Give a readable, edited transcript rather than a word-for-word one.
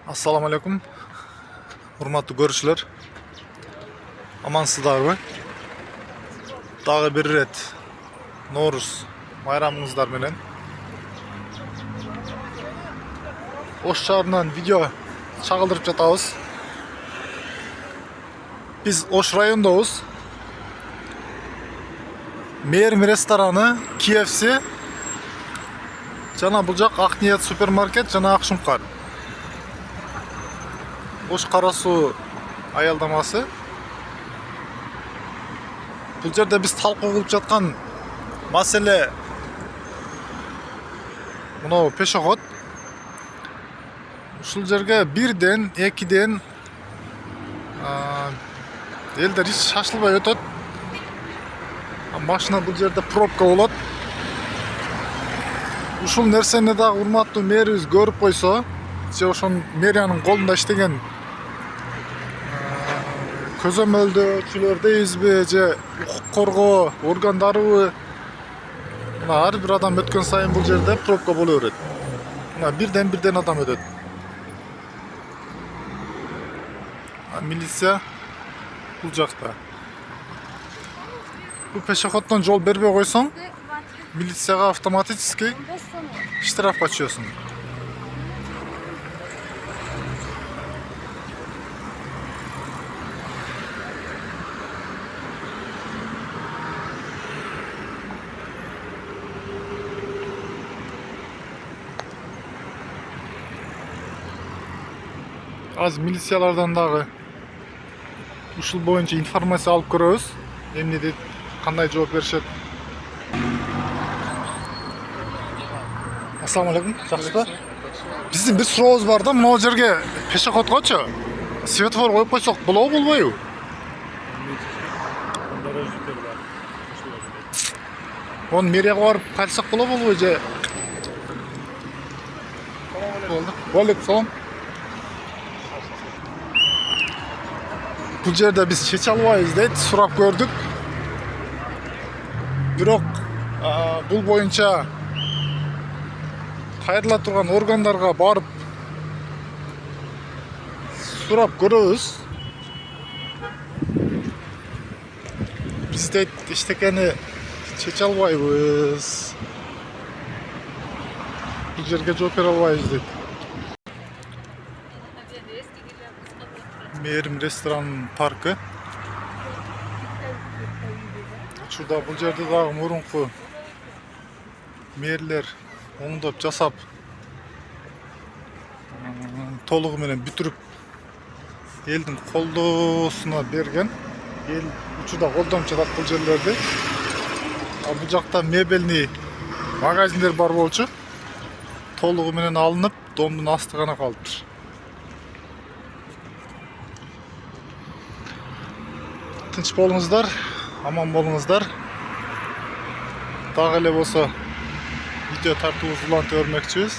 Assalamu alaikum. Hurmatly görüşler. Amansızdarбы? Dagı bir ret Novruz bayramыңыздар менен. Oş şаарынан video çağıldırıp жатабыз. Biz Oş rayondobuz. Merim restorаны, KFC, жана бул жак Акниет супермаркет жана Акшумкар. Oş Карасуу аялдамасы. Бул жерде биз талкуу кылып жаткан маселе мынау пешоход. Ушул жерге бирден, экиден элдер эч шашылбай өтөт. Машина бул жерде пробка болот. Ушул нерсени дагы урматтуу мэрибиз көрүп койсо, же ошон мэриянын колунда иштеген көзөмөлдөөчүлөр дейбизби, же укук коргоо органдарыбы, мына ар бир адам өткөн сайын бул жерде пробка боло берет. Мына бирден адам өтөт. Милиция бул жакта. Бул пешеходдон жол бербей койсоң, милицияга автоматически штрафка түшөсүң. Az milisiyalardan dagы ушул боюнча информация алып көрөбүз. Эмне дейт, кандай жооп беришет. Ассаламу алейкум. Жакшысызбы? Биздин бир сурообуз бар да, мына жерге пешеходгочу светофор коюп койсок болобу, болбойбу? Оны мэрияга барып кайтсак болобу, болбойбу же? Болду. Алейкум салам. Бул жерде биз чече албайбыз дейт, сурап көрдүк. Бирок бул боюнча кайрыла турган органдарга барып сурап көрөбүз. Биз дейт эчтекени чече албайбыз. Бул жерге жооп бере албайбыз дейт. Merim restoranın parkı. Şurada bu жерде дагы мурунку мэрлер оңдоп жасап толугу менен бүтүрүп элдин колдоосуна берген. Эл учурда колдонуп жатат бул жерлерди. Бул жакта мебельный магазиндер бар болчу. Толугу менен алынып, домдун асты гана калыптыр. Тынч болуңуздар, аман болуңуздар. Дагы эле болсо видео тартуубузду улантып өрмөкчүбүз.